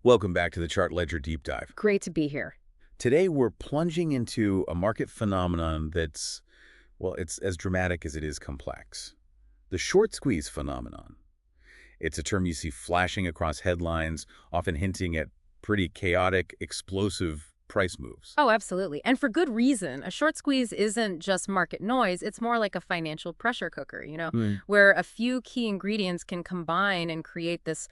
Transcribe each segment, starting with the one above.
Welcome back to the Chart Ledger Deep Dive. Great to be here. Today, we're plunging into a market phenomenon that's, well, it's as dramatic as it is complex. The short squeeze phenomenon. It's a term you see flashing across headlines, often hinting at pretty chaotic, explosive price moves. Oh, absolutely. And for good reason. A short squeeze isn't just market noise. It's more like a financial pressure cooker, where a few key ingredients can combine and create this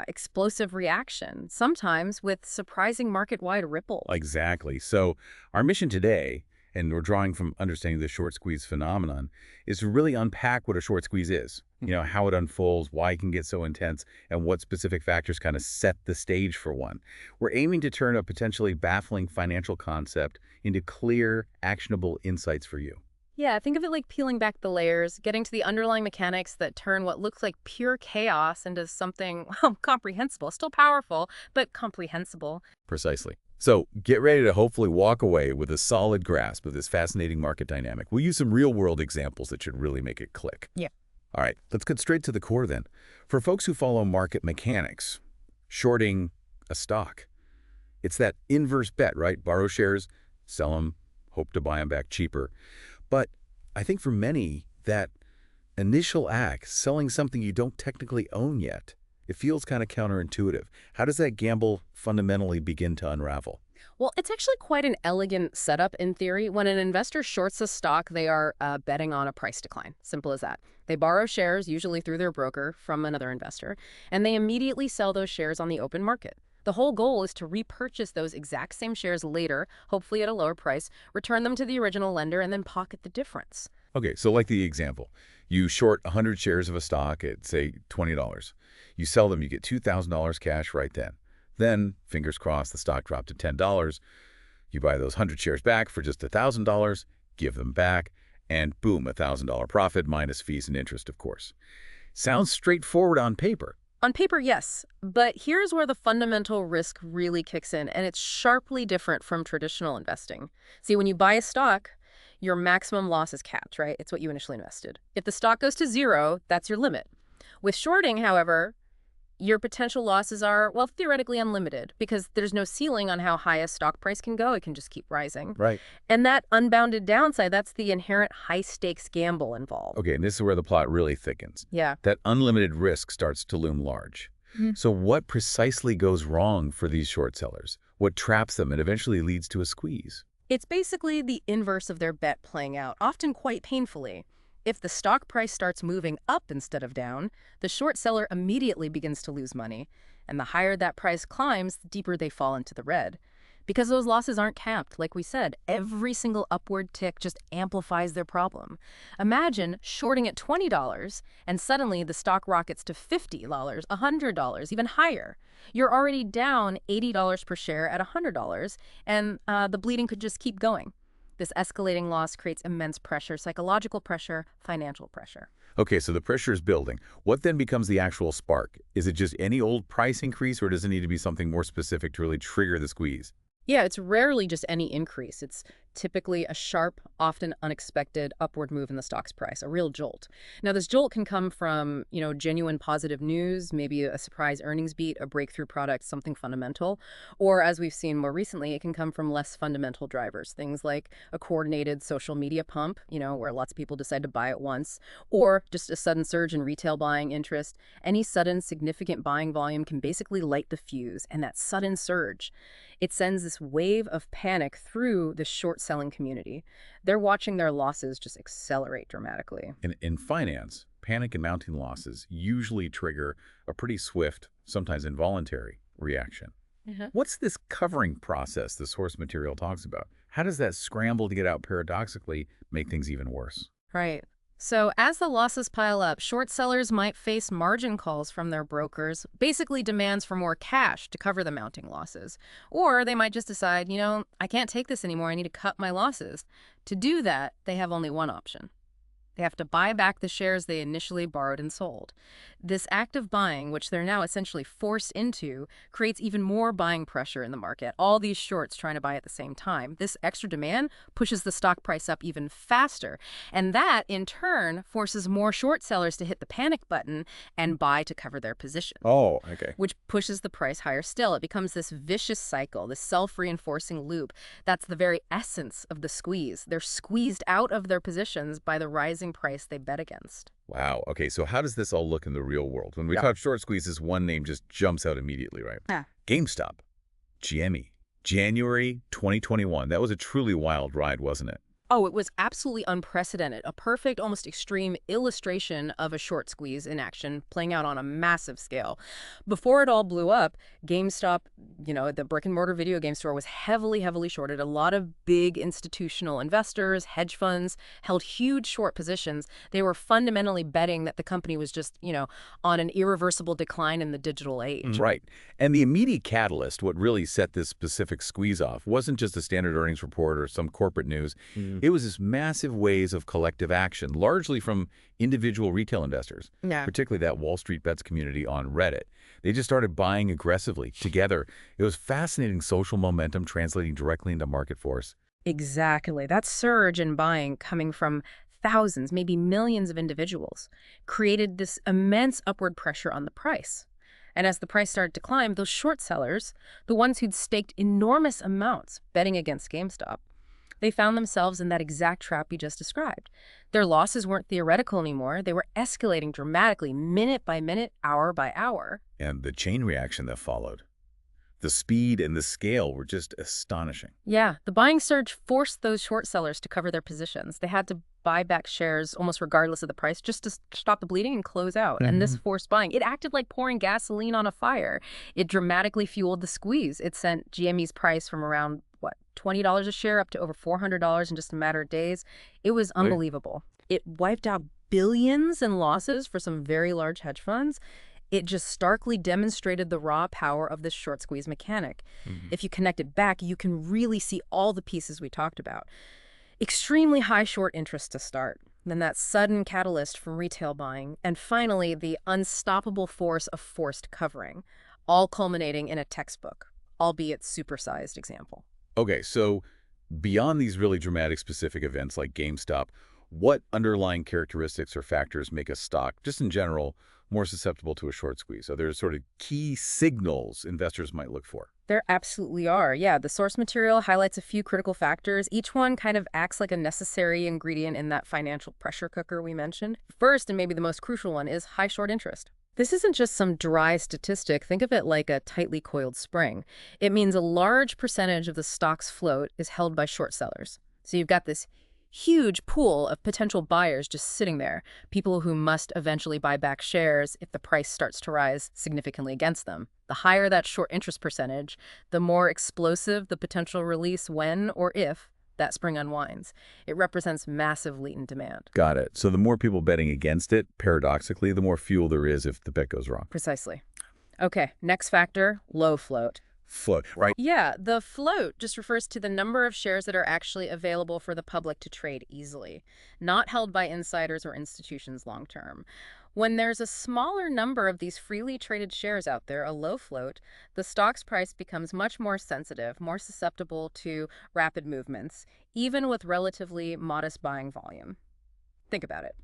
explosive reaction, sometimes with surprising market-wide ripples. Exactly. So our mission today, and we're drawing from understanding the short squeeze phenomenon, is to really unpack what a short squeeze is. How it unfolds, why it can get so intense, and what specific factors kind of set the stage for one. We're aiming to turn a potentially baffling financial concept into clear, actionable insights for you. Yeah, think of it like peeling back the layers, getting to the underlying mechanics that turn what looks like pure chaos into something, well, comprehensible. Still powerful, but comprehensible. Precisely. So get ready to hopefully walk away with a solid grasp of this fascinating market dynamic. We'll use some real-world examples that should really make it click. Yeah. All right, let's get straight to the core then. For folks who follow market mechanics, shorting a stock, it's that inverse bet, right? Borrow shares, sell them, hope to buy them back cheaper. But I think for many, that initial act, selling something you don't technically own yet, it feels kind of counterintuitive. How does that gamble fundamentally begin to unravel? Well, it's actually quite an elegant setup in theory. When an investor shorts a stock, they are betting on a price decline. Simple as that. They borrow shares, usually through their broker, from another investor, and they immediately sell those shares on the open market. The whole goal is to repurchase those exact same shares later, hopefully at a lower price, return them to the original lender, and then pocket the difference. Okay, so like the example, you short 100 shares of a stock at, say, $20. You sell them, you get $2,000 cash right then. Then, fingers crossed, the stock dropped to $10. You buy those 100 shares back for just $1,000, give them back, and boom, $1,000 profit minus fees and interest, of course. Sounds straightforward on paper. On paper, yes, but here's where the fundamental risk really kicks in, and it's sharply different from traditional investing. See, when you buy a stock, your maximum loss is capped, right? It's what you initially invested. If the stock goes to zero, that's your limit. With shorting, however, your potential losses are, well, theoretically unlimited because there's no ceiling on how high a stock price can go. It can just keep rising. Right. And that unbounded downside, that's the inherent high-stakes gamble involved. Okay, and this is where the plot really thickens. Yeah. That unlimited risk starts to loom large. So what precisely goes wrong for these short sellers? What traps them and eventually leads to a squeeze? It's basically the inverse of their bet playing out, often quite painfully. If the stock price starts moving up instead of down, the short seller immediately begins to lose money. And the higher that price climbs, the deeper they fall into the red. Because those losses aren't capped, like we said, every single upward tick just amplifies their problem. Imagine shorting at $20 and suddenly the stock rockets to $50, $100, even higher. You're already down $80 per share at $100, and the bleeding could just keep going. This escalating loss creates immense pressure, psychological pressure, financial pressure. Okay, so the pressure is building. What then becomes the actual spark? Is it just any old price increase, or does it need to be something more specific to really trigger the squeeze? Yeah, it's rarely just any increase. It's typically a sharp, often unexpected upward move in the stock's price, a real jolt. Now, this jolt can come from, genuine positive news, maybe a surprise earnings beat, a breakthrough product, something fundamental. Or, as we've seen more recently, it can come from less fundamental drivers, things like a coordinated social media pump, where lots of people decide to buy at once, or just a sudden surge in retail buying interest. Any sudden significant buying volume can basically light the fuse, and that sudden surge, it sends this wave of panic through the short selling community. They're watching their losses just accelerate dramatically. In finance, panic and mounting losses usually trigger a pretty swift, sometimes involuntary, reaction. What's this covering process the source material talks about? How does that scramble to get out paradoxically make things even worse? Right. So as the losses pile up, short sellers might face margin calls from their brokers, basically demands for more cash to cover the mounting losses. Or they might just decide, I can't take this anymore, I need to cut my losses. To do that, they have only one option: They have to buy back the shares they initially borrowed and sold. This act of buying, which they're now essentially forced into, creates even more buying pressure in the market. All these shorts trying to buy at the same time. This extra demand pushes the stock price up even faster. And that, in turn, forces more short sellers to hit the panic button and buy to cover their position. Oh, okay. Which pushes the price higher still. It becomes this vicious cycle, this self-reinforcing loop. That's the very essence of the squeeze. They're squeezed out of their positions by the rising price they bet against. Wow. Okay, so how does this all look in the real world? When we talk short squeezes, one name just jumps out immediately, right? Yeah. GameStop, GME, January 2021. That was a truly wild ride, wasn't it? Oh, it was absolutely unprecedented. A perfect, almost extreme illustration of a short squeeze in action playing out on a massive scale. Before it all blew up, GameStop, the brick-and-mortar video game store, was heavily, heavily shorted. A lot of big institutional investors, hedge funds, held huge short positions. They were fundamentally betting that the company was just, on an irreversible decline in the digital age. Right. And the immediate catalyst, what really set this specific squeeze off, wasn't just a standard earnings report or some corporate news. It was this massive waves of collective action, largely from individual retail investors, particularly that Wall Street Bets community on Reddit. They just started buying aggressively together. It was fascinating social momentum translating directly into market force. Exactly. That surge in buying coming from thousands, maybe millions of individuals, created this immense upward pressure on the price. And as the price started to climb, those short sellers, the ones who'd staked enormous amounts betting against GameStop, they found themselves in that exact trap you just described. Their losses weren't theoretical anymore. They were escalating dramatically, minute by minute, hour by hour. And the chain reaction that followed. The speed and the scale were just astonishing. Yeah, the buying surge forced those short sellers to cover their positions. They had to buy back shares almost regardless of the price just to stop the bleeding and close out. And this forced buying, it acted like pouring gasoline on a fire. It dramatically fueled the squeeze. It sent GME's price from around, $20 a share up to over $400 in just a matter of days. It was unbelievable. It wiped out billions in losses for some very large hedge funds. It just starkly demonstrated the raw power of this short squeeze mechanic. If you connect it back, you can really see all the pieces we talked about. Extremely high short interest to start, then that sudden catalyst from retail buying, and finally the unstoppable force of forced covering, all culminating in a textbook, albeit supersized example. Okay, so beyond these really dramatic specific events like GameStop, what underlying characteristics or factors make a stock, just in general, more susceptible to a short squeeze? Are there sort of key signals investors might look for? There absolutely are. Yeah, the source material highlights a few critical factors. Each one kind of acts like a necessary ingredient in that financial pressure cooker we mentioned. First, and maybe the most crucial one, is high short interest. This isn't just some dry statistic. Think of it like a tightly coiled spring. It means a large percentage of the stock's float is held by short sellers. So you've got this huge pool of potential buyers just sitting there, people who must eventually buy back shares if the price starts to rise significantly against them. The higher that short interest percentage, the more explosive the potential release when or if that spring unwinds. It represents massive latent demand. Got it. So the more people betting against it, paradoxically, the more fuel there is if the bet goes wrong. Precisely. Okay, next factor, low float. Float, right? Yeah, the float just refers to the number of shares that are actually available for the public to trade easily, not held by insiders or institutions long term. When there's a smaller number of these freely traded shares out there, a low float, the stock's price becomes much more sensitive, more susceptible to rapid movements, even with relatively modest buying volume. Think about it.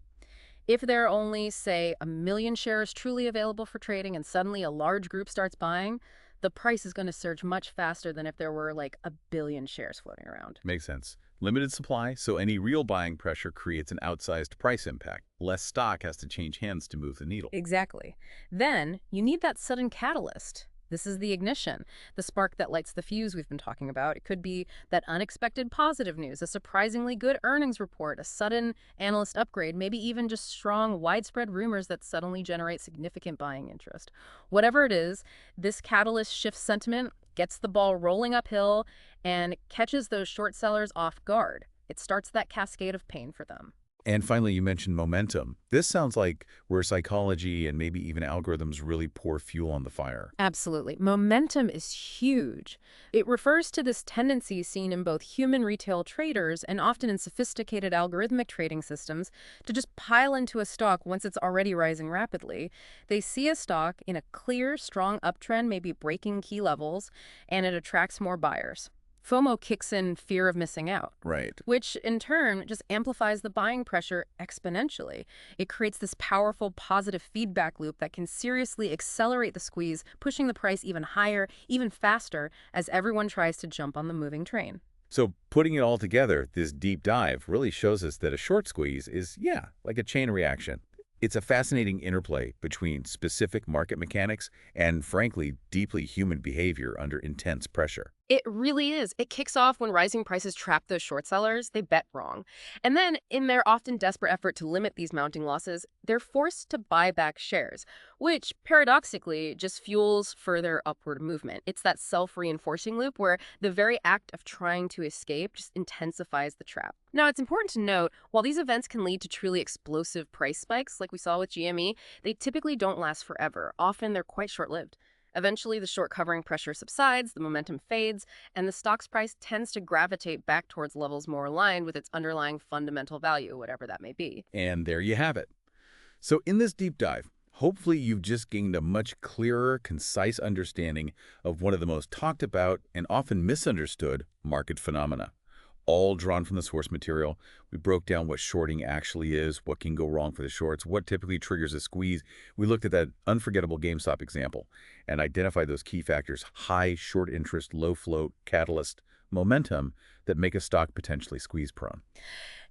If there are only, say, 1 million shares truly available for trading and suddenly a large group starts buying, the price is going to surge much faster than if there were like 1 billion shares floating around. Makes sense. Limited supply, so any real buying pressure creates an outsized price impact. Less stock has to change hands to move the needle. Exactly. Then you need that sudden catalyst. This is the ignition, the spark that lights the fuse we've been talking about. It could be that unexpected positive news, a surprisingly good earnings report, a sudden analyst upgrade, maybe even just strong, widespread rumors that suddenly generate significant buying interest. Whatever it is, this catalyst shifts sentiment, gets the ball rolling uphill, and catches those short sellers off guard. It starts that cascade of pain for them. And finally, you mentioned momentum. This sounds like where psychology and maybe even algorithms really pour fuel on the fire. Absolutely. Momentum is huge. It refers to this tendency seen in both human retail traders and often in sophisticated algorithmic trading systems to just pile into a stock once it's already rising rapidly. They see a stock in a clear, strong uptrend, maybe breaking key levels, and it attracts more buyers. FOMO kicks in, fear of missing out, Right. which in turn just amplifies the buying pressure exponentially. It creates this powerful positive feedback loop that can seriously accelerate the squeeze, pushing the price even higher, even faster, as everyone tries to jump on the moving train. So putting it all together, this deep dive really shows us that a short squeeze is, yeah, like a chain reaction. It's a fascinating interplay between specific market mechanics and, frankly, deeply human behavior under intense pressure. It really is. It kicks off when rising prices trap those short sellers. They bet wrong. And then, in their often desperate effort to limit these mounting losses, they're forced to buy back shares, which paradoxically just fuels further upward movement. It's that self-reinforcing loop where the very act of trying to escape just intensifies the trap. Now, it's important to note, while these events can lead to truly explosive price spikes, like we saw with GME, they typically don't last forever. Often, they're quite short-lived. Eventually, the short covering pressure subsides, the momentum fades, and the stock's price tends to gravitate back towards levels more aligned with its underlying fundamental value, whatever that may be. And there you have it. So in this deep dive, hopefully you've just gained a much clearer, concise understanding of one of the most talked about and often misunderstood market phenomena. All drawn from the source material. We broke down what shorting actually is, what can go wrong for the shorts, what typically triggers a squeeze. We looked at that unforgettable GameStop example and identified those key factors: high short interest, low float, catalyst, momentum that make a stock potentially squeeze prone.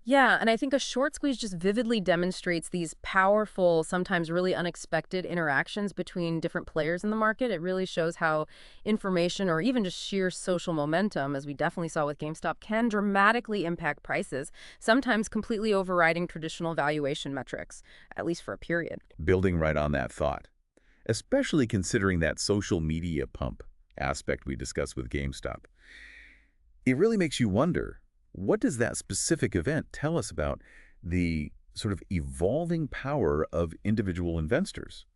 Yeah, and I think a short squeeze just vividly demonstrates these powerful, sometimes really unexpected interactions between different players in the market. It really shows how information or even just sheer social momentum, as we definitely saw with GameStop, can dramatically impact prices, sometimes completely overriding traditional valuation metrics, at least for a period. Building right on that thought, especially considering that social media pump aspect we discussed with GameStop. It really makes you wonder, what does that specific event tell us about the sort of evolving power of individual investors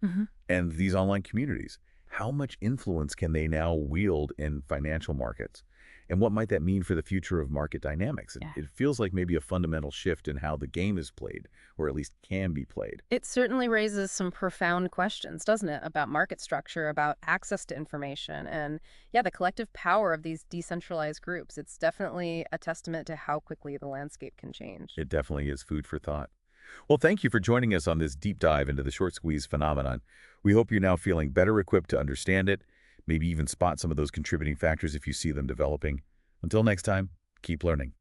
and these online communities? How much influence can they now wield in financial markets? And what might that mean for the future of market dynamics? Yeah. It feels like maybe a fundamental shift in how the game is played, or at least can be played. It certainly raises some profound questions, doesn't it, about market structure, about access to information, and yeah, the collective power of these decentralized groups. It's definitely a testament to how quickly the landscape can change. It definitely is food for thought. Well, thank you for joining us on this deep dive into the short squeeze phenomenon. We hope you're now feeling better equipped to understand it, maybe even spot some of those contributing factors if you see them developing. Until next time, keep learning.